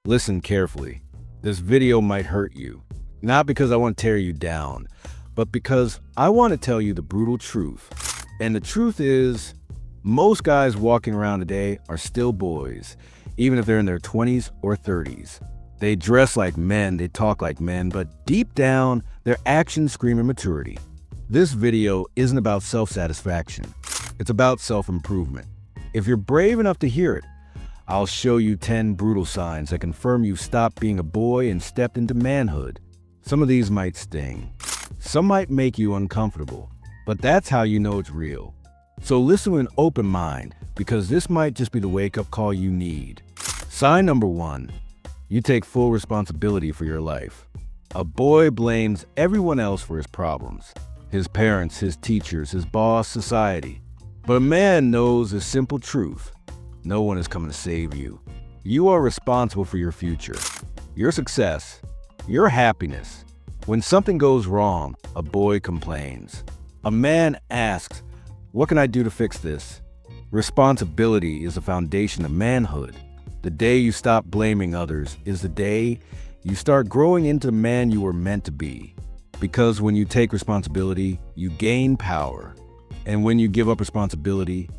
Listen carefully. This video might hurt you. Not because I want to tear you down, but because I want to tell you the brutal truth. And the truth is, most guys walking around today are still boys, even if they're in their 20s or 30s. They dress like men, they talk like men, but deep down, their actions scream immaturity. This video isn't about self-satisfaction. It's about self-improvement. If you're brave enough to hear it, I'll show you 10 brutal signs that confirm you've stopped being a boy and stepped into manhood. Some of these might sting. Some might make you uncomfortable, but that's how you know it's real. So listen with an open mind, because this might just be the wake-up call you need. Sign number 1. You take full responsibility for your life. A boy blames everyone else for his problems. His parents, his teachers, his boss, society. But a man knows a simple truth. No one is coming to save you. You are responsible for your future, your success, your happiness. When something goes wrong, a boy complains. A man asks, "What can I do to fix this?" Responsibility is the foundation of manhood. The day you stop blaming others is the day you start growing into the man you were meant to be. Because when you take responsibility, you gain power. And when you give up responsibility,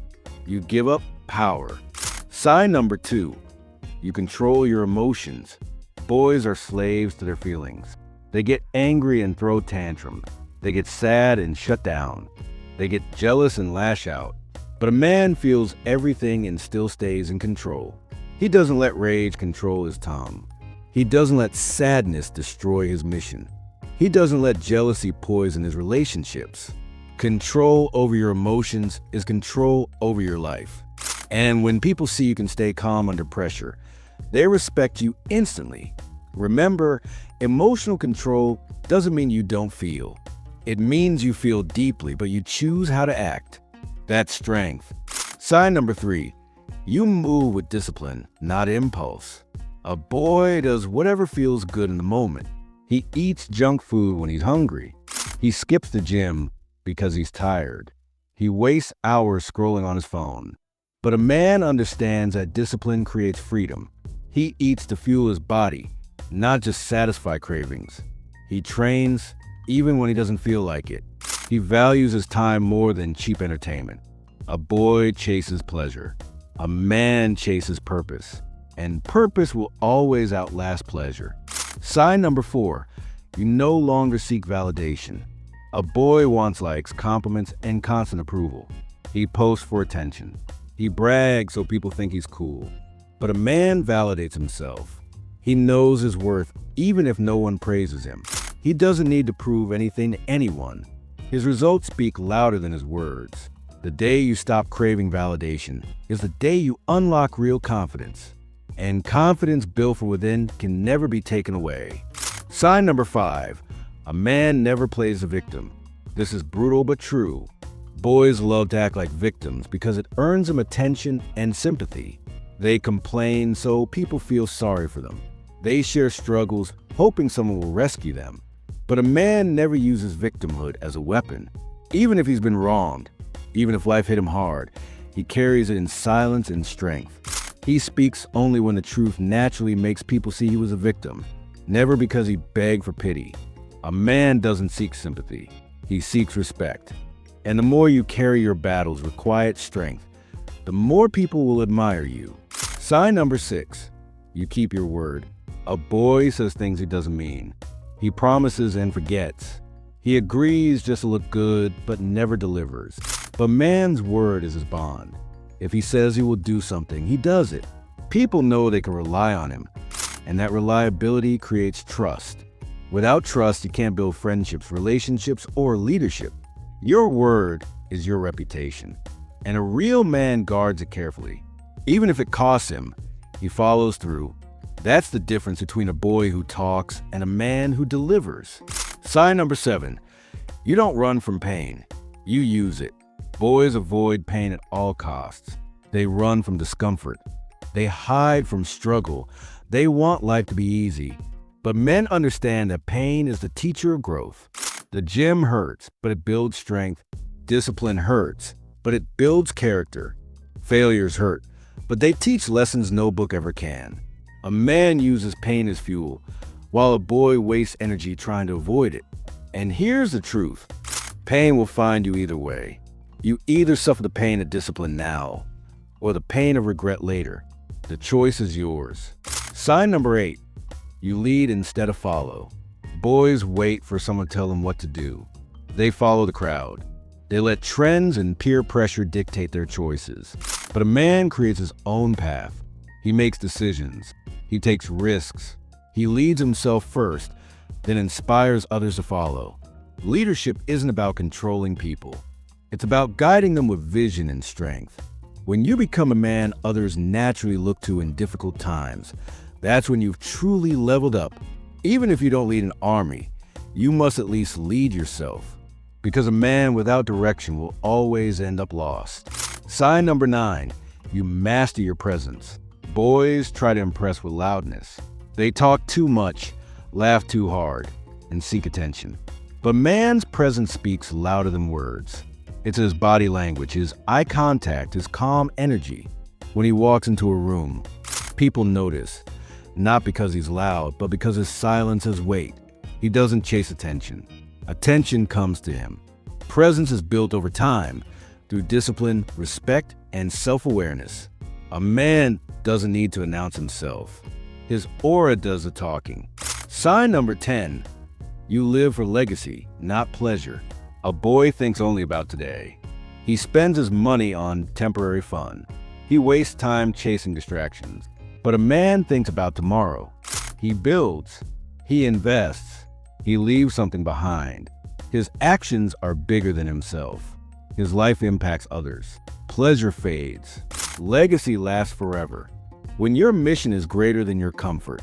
you give up power. Sign number 2. You control your emotions. Boys are slaves to their feelings. They get angry and throw tantrums. They get sad and shut down. They get jealous and lash out. But a man feels everything and still stays in control. He doesn't let rage control his tongue. He doesn't let sadness destroy his mission. He doesn't let jealousy poison his relationships. Control over your emotions is control over your life. And when people see you can stay calm under pressure, they respect you instantly. Remember, emotional control doesn't mean you don't feel. It means you feel deeply, but you choose how to act. That's strength. Sign number 3. You move with discipline, not impulse. A boy does whatever feels good in the moment. He eats junk food when he's hungry. He skips the gym because he's tired. He wastes hours scrolling on his phone. But a man understands that discipline creates freedom. He eats to fuel his body, not just satisfy cravings. He trains even when he doesn't feel like it. He values his time more than cheap entertainment. A boy chases pleasure. A man chases purpose. And purpose will always outlast pleasure. Sign number 4. You no longer seek validation. A boy wants likes, compliments, and constant approval. He posts for attention. He brags so people think he's cool. But a man validates himself. He knows his worth even if no one praises him. He doesn't need to prove anything to anyone. His results speak louder than his words. The day you stop craving validation is the day you unlock real confidence. And confidence built from within can never be taken away. Sign number 5. A man never plays the victim. This is brutal but true. Boys love to act like victims because it earns them attention and sympathy. They complain so people feel sorry for them. They share struggles, hoping someone will rescue them. But a man never uses victimhood as a weapon. Even if he's been wronged, even if life hit him hard, he carries it in silence and strength. He speaks only when the truth naturally makes people see he was a victim, never because he begged for pity. A man doesn't seek sympathy. He seeks respect. And the more you carry your battles with quiet strength, the more people will admire you. Sign number 6. You keep your word. A boy says things he doesn't mean. He promises and forgets. He agrees just to look good, but never delivers. But man's word is his bond. If he says he will do something, he does it. People know they can rely on him, and that reliability creates trust. Without trust, you can't build friendships, relationships, or leadership. Your word is your reputation, and a real man guards it carefully. Even if it costs him, he follows through. That's the difference between a boy who talks and a man who delivers. Sign number 7. You don't run from pain. You use it. Boys avoid pain at all costs. They run from discomfort. They hide from struggle. They want life to be easy. But men understand that pain is the teacher of growth. The gym hurts, but it builds strength. Discipline hurts, but it builds character. Failures hurt, but they teach lessons no book ever can. A man uses pain as fuel, while a boy wastes energy trying to avoid it. And here's the truth. Pain will find you either way. You either suffer the pain of discipline now, or the pain of regret later. The choice is yours. Sign number 8. You lead instead of follow. Boys wait for someone to tell them what to do. They follow the crowd. They let trends and peer pressure dictate their choices. But a man creates his own path. He makes decisions. He takes risks. He leads himself first, then inspires others to follow. Leadership isn't about controlling people. It's about guiding them with vision and strength. When you become a man others naturally look to in difficult times, that's when you've truly leveled up. Even if you don't lead an army, you must at least lead yourself. Because a man without direction will always end up lost. Sign number 9. You master your presence. Boys try to impress with loudness. They talk too much, laugh too hard, and seek attention. But man's presence speaks louder than words. It's his body language, his eye contact, his calm energy. When he walks into a room, people notice, not because he's loud, but because his silence has weight. He doesn't chase attention. Attention comes to him. Presence is built over time through discipline, respect, and self-awareness. A man doesn't need to announce himself. His aura does the talking. Sign number 10. You live for legacy, not pleasure. A boy thinks only about today. He spends his money on temporary fun. He wastes time chasing distractions. But a man thinks about tomorrow. He builds. He invests. He leaves something behind. His actions are bigger than himself. His life impacts others. Pleasure fades. Legacy lasts forever. When your mission is greater than your comfort,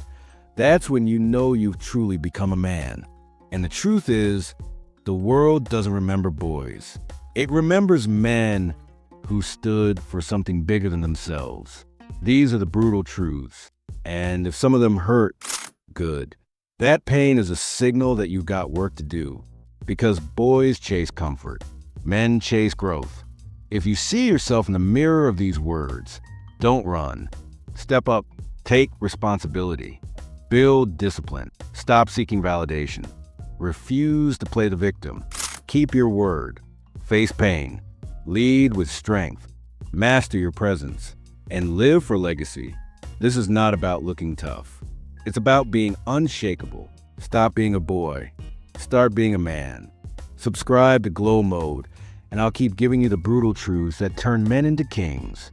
that's when you know you've truly become a man. And the truth is, the world doesn't remember boys. It remembers men who stood for something bigger than themselves. These are the brutal truths. And if some of them hurt, good. That pain is a signal that you've got work to do. Because boys chase comfort. Men chase growth. If you see yourself in the mirror of these words, don't run. Step up. Take responsibility. Build discipline. Stop seeking validation. Refuse to play the victim. Keep your word. Face pain. Lead with strength. Master your presence. And live for legacy. This is not about looking tough. It's about being unshakable. Stop being a boy. Start being a man. Subscribe to Glow Mode, and I'll keep giving you the brutal truths that turn men into kings.